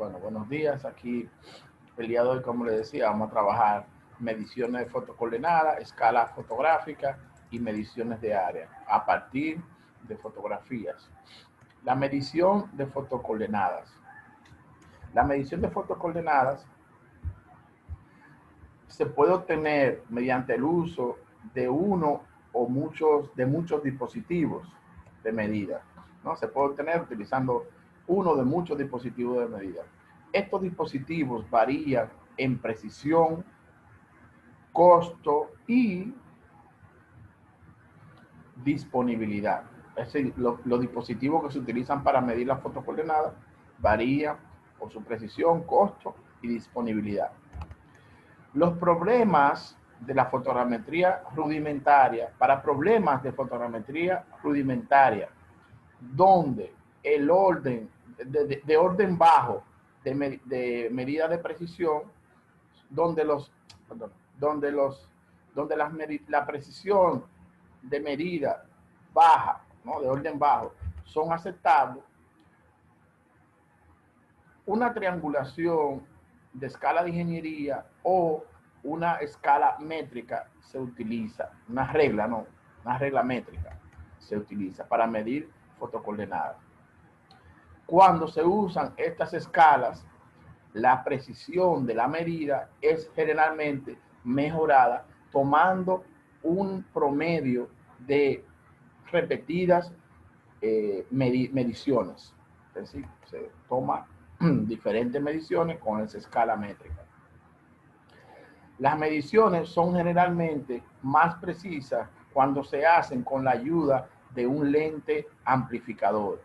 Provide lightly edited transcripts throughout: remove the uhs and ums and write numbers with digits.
Bueno, buenos días. Aquí el día de hoy, como les decía, vamos a trabajar mediciones de fotocoordenada, escala fotográfica y mediciones de área a partir de fotografías. La medición de fotocoordenadas. La medición de fotocoordenadas se puede obtener mediante el uso de uno o muchos dispositivos de medida, ¿no? Se puede obtener utilizando uno de muchos dispositivos de medida. Estos dispositivos varían en precisión, costo y disponibilidad. Es decir, los dispositivos que se utilizan para medir las fotocoordenadas varían por su precisión, costo y disponibilidad. Los problemas de la fotogrametría rudimentaria, para problemas de fotogrametría rudimentaria, donde el orden, de orden bajo, de medida de precisión, donde la precisión de medida baja, ¿no? De orden bajo, son aceptables, una triangulación de escala de ingeniería o una escala métrica se utiliza, una regla, no, una regla métrica se utiliza para medir fotocoordenadas. Cuando se usan estas escalas, la precisión de la medida es generalmente mejorada tomando un promedio de repetidas mediciones. Es decir, se toma diferentes mediciones con esa escala métrica. Las mediciones son generalmente más precisas cuando se hacen con la ayuda de un lente amplificador.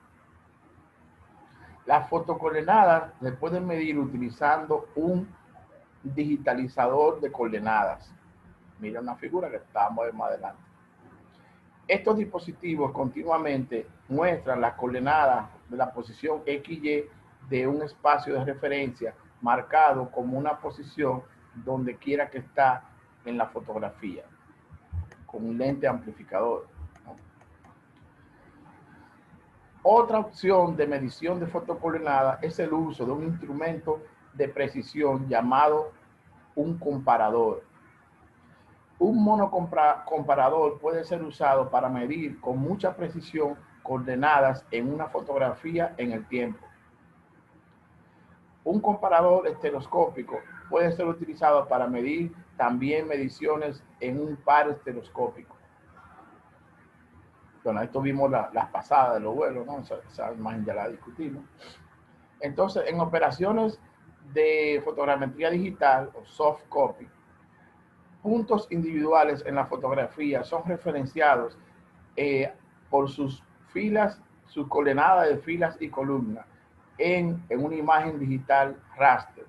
Las fotocoordenadas se pueden medir utilizando un digitalizador de coordenadas. Mira una figura que estamos más adelante. Estos dispositivos continuamente muestran las coordenadas de la posición XY de un espacio de referencia marcado como una posición donde quiera que está en la fotografía, con un lente amplificador, ¿no? Otra opción de medición de fotocoordenadas es el uso de un instrumento de precisión llamado un comparador. Un monocomparador puede ser usado para medir con mucha precisión coordenadas en una fotografía en el tiempo. Un comparador estereoscópico puede ser utilizado para medir también mediciones en un par estereoscópico. Bueno, esto vimos las pasadas de los vuelos, ¿no? Esa imagen ya la discutimos. Entonces, en operaciones de fotogrametría digital o soft copy, puntos individuales en la fotografía son referenciados por sus filas, sus coordenadas de filas y columnas en una imagen digital raster.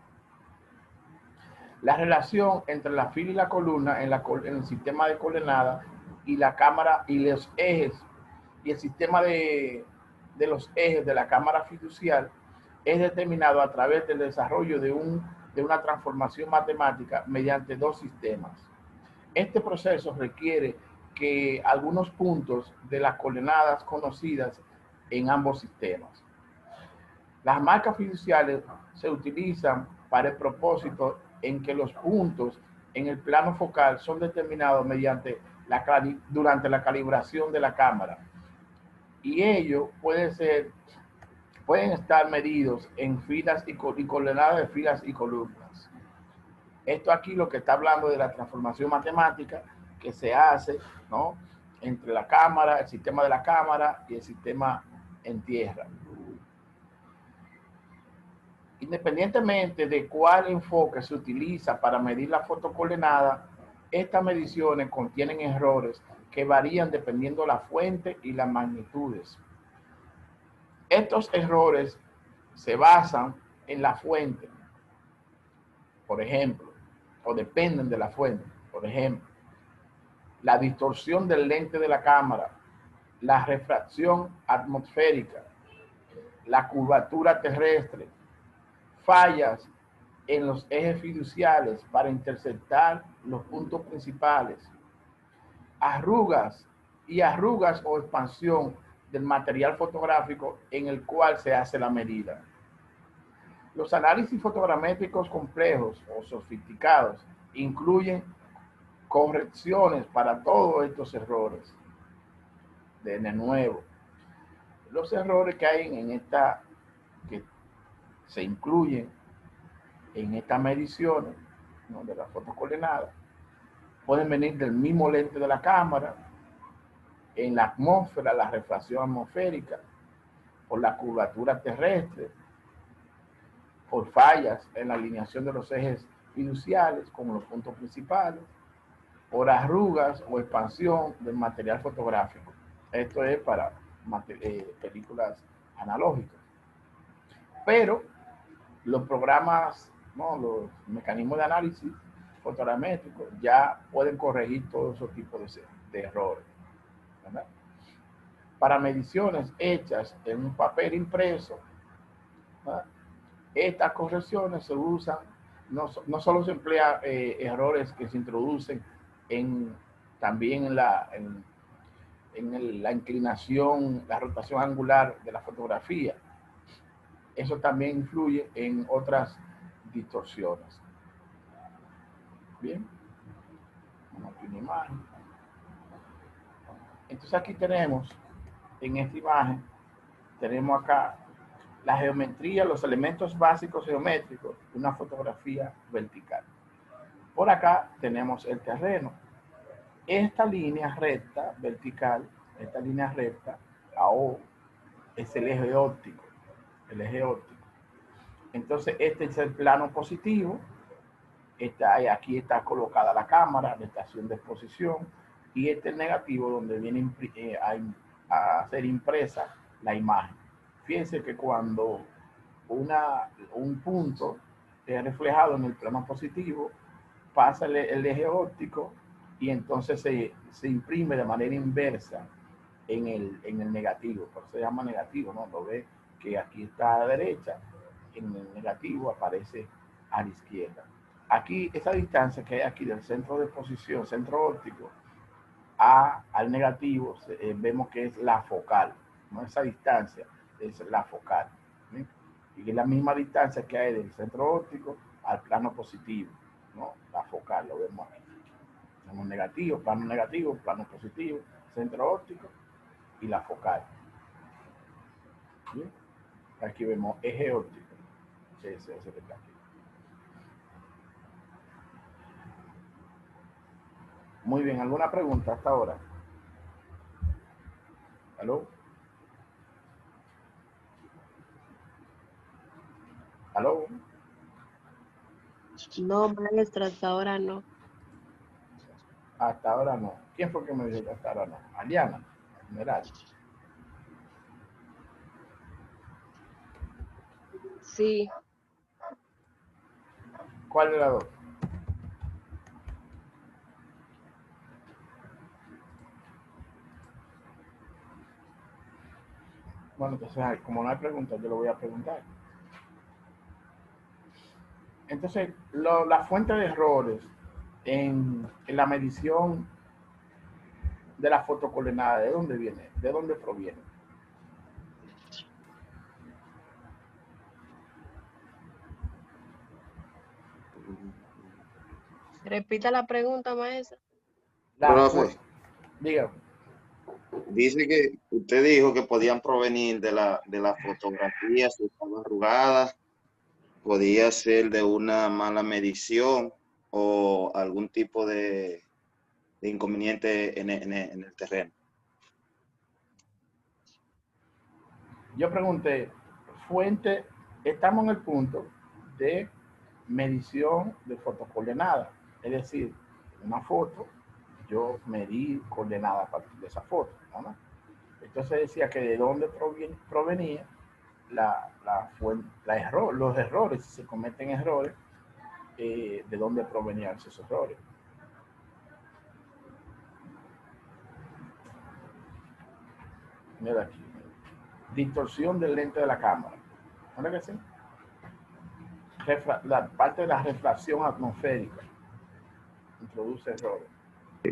La relación entre la fila y la columna en el sistema de coordenadas y la cámara y los ejes y el sistema de los ejes de la cámara fiducial es determinado a través del desarrollo de una transformación matemática mediante dos sistemas. Este proceso requiere que algunos puntos de las coordenadas conocidas en ambos sistemas. Las marcas fiduciales se utilizan para el propósito en que los puntos en el plano focal son determinados durante la calibración de la cámara y ellos pueden estar medidos en filas y coordenadas de filas y columnas. Esto aquí lo que está hablando de la transformación matemática que se hace, ¿no?, entre la cámara, el sistema de la cámara y el sistema en tierra. Independientemente de cuál enfoque se utiliza para medir la fotocoordenada, estas mediciones contienen errores que varían dependiendo de la fuente y las magnitudes. Estos errores se basan en la fuente, por ejemplo, o dependen de la fuente, por ejemplo, la distorsión del lente de la cámara, la refracción atmosférica, la curvatura terrestre, fallas en los ejes fiduciales para interceptar los puntos principales, arrugas o expansión del material fotográfico en el cual se hace la medida. Los análisis fotogramétricos complejos o sofisticados incluyen correcciones para todos estos errores. De nuevo, los errores que hay en esta, que se incluyen en estas mediciones, ¿no?, de la fotocoordenada, pueden venir del mismo lente de la cámara, en la atmósfera, la refracción atmosférica, por la curvatura terrestre, por fallas en la alineación de los ejes fiduciales como los puntos principales, por arrugas o expansión del material fotográfico. Esto es para películas analógicas. Pero los programas, ¿no?, los mecanismos de análisis fotogramétrico ya pueden corregir todos esos tipos de errores, ¿verdad? Para mediciones hechas en un papel impreso, ¿verdad?, estas correcciones se usan, no solo se emplean errores que se introducen también en la inclinación, la rotación angular de la fotografía. Eso también influye en otras distorsiones. Bien, vamos a una imagen. Entonces aquí tenemos, en esta imagen, tenemos acá la geometría, los elementos básicos geométricos de una fotografía vertical. Por acá tenemos el terreno. Esta línea recta vertical, esta línea recta, la O, es el eje óptico. El eje óptico. Entonces, este es el plano positivo. Aquí está colocada la cámara, la estación de exposición, y este es el negativo donde viene a ser impresa la imagen. Fíjense que cuando un punto es reflejado en el plano positivo, pasa el eje óptico y entonces se imprime de manera inversa en el negativo. Por eso se llama negativo, ¿no? Lo ve que aquí está a la derecha, en el negativo aparece a la izquierda. Aquí, esa distancia que hay aquí del centro de exposición, centro óptico, al negativo, vemos que es la focal, ¿no? Esa distancia es la focal, ¿sí? Y es la misma distancia que hay del centro óptico al plano positivo, ¿no? La focal, lo vemos aquí. Tenemos negativo, plano positivo, centro óptico y la focal. ¿Sí? Aquí vemos eje óptico. Ese que está aquí. Muy bien, ¿alguna pregunta hasta ahora? ¿Aló? ¿Aló? No, maestra, hasta ahora no. Hasta ahora no. ¿Quién fue que me dijo que hasta ahora no? Aliana, general. Sí. ¿Cuál de las dos? Bueno, entonces, como no hay preguntas, yo lo voy a preguntar. Entonces, la fuente de errores en la medición de la fotocoordenada, ¿de dónde viene? ¿De dónde proviene? Repita la pregunta, maestra. Profe, Dígame. dice que usted dijo que podían provenir de la fotografía, si estaba arrugada, podía ser de una mala medición o algún tipo de inconveniente en el terreno. Yo pregunté, fuente, estamos en el punto de medición de fotocoordenada, es decir, una foto, yo medí coordenada a partir de esa foto, ¿no? Entonces decía que de dónde provenía los errores, si se cometen errores, de dónde provenían esos errores. Mira aquí, distorsión del lente de la cámara, ¿no que sí? La parte de la refracción atmosférica introduce errores.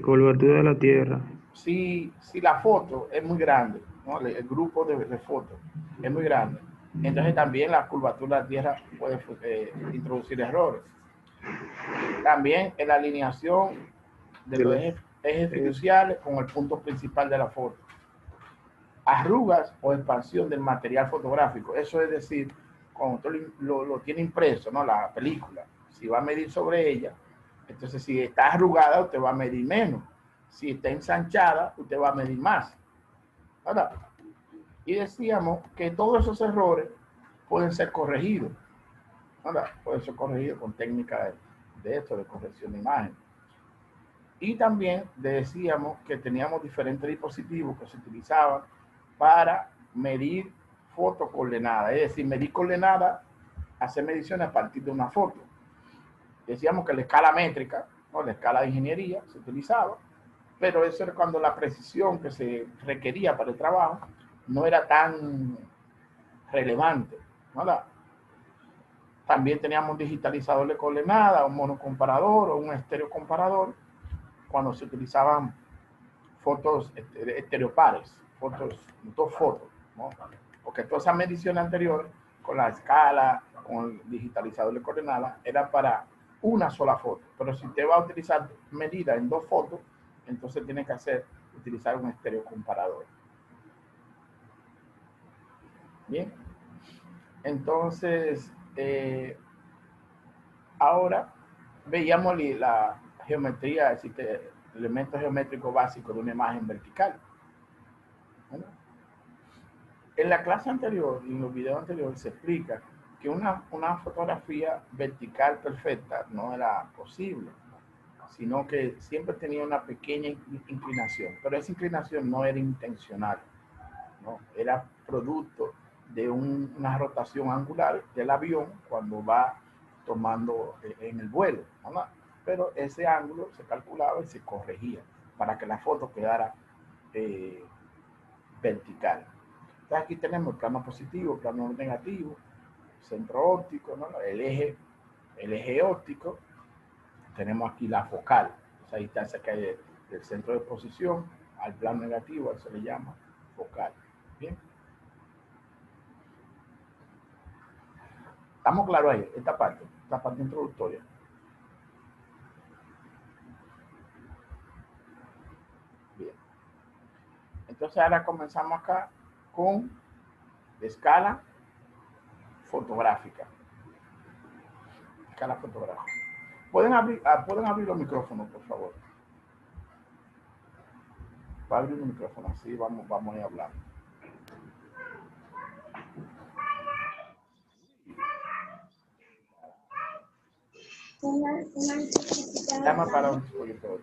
Curvatura de la Tierra. Si la foto es muy grande, ¿no?, el grupo de fotos es muy grande, Entonces también la curvatura de la Tierra puede introducir errores. También en la alineación de los ejes fiduciales con el punto principal de la foto. Arrugas o expansión del material fotográfico. Eso es decir, cuando usted lo tiene impreso, ¿no? La película, si va a medir sobre ella, entonces si está arrugada, usted va a medir menos. Si está ensanchada, usted va a medir más. ¿Verdad? Y decíamos que todos esos errores pueden ser corregidos. ¿Verdad? Pueden ser corregidos con técnicas de esto, de corrección de imagen. Y también decíamos que teníamos diferentes dispositivos que se utilizaban para medir fotocoordenadas, es decir, medir coordenadas, hacer mediciones a partir de una foto. Decíamos que la escala métrica, ¿no? La escala de ingeniería se utilizaba, pero eso era cuando la precisión que se requería para el trabajo no era tan relevante, ¿verdad? También teníamos un digitalizador de coordenadas, un monocomparador o un estereocomparador, cuando se utilizaban fotos estereopares, dos fotos, ¿no? Porque todas esas mediciones anteriores, con la escala, con el digitalizador de coordenadas, era para una sola foto. Pero si usted va a utilizar medidas en dos fotos, entonces tiene que utilizar un estereocomparador. Bien. Entonces, ahora veíamos la geometría, existe elementos geométricos básicos de una imagen vertical. ¿No? En la clase anterior, en los videos anteriores, se explica que una fotografía vertical perfecta no era posible, sino que siempre tenía una pequeña inclinación, pero esa inclinación no era intencional, ¿no? Era producto de una rotación angular del avión cuando va tomando en el vuelo, ¿no? Pero ese ángulo se calculaba y se corregía para que la foto quedara vertical. Entonces aquí tenemos el plano positivo, plano negativo, centro óptico, ¿no? el eje óptico, tenemos aquí la focal, o sea, ahí está cerca del centro de exposición al plano negativo, eso se le llama focal. Bien. ¿Estamos claros ahí? Esta parte introductoria. Bien. Entonces ahora comenzamos acá con escala fotográfica. Escala fotográfica. ¿Pueden abrir los micrófonos, por favor? Va a abrir un micrófono, así vamos a ir hablando. Llama para un poquito.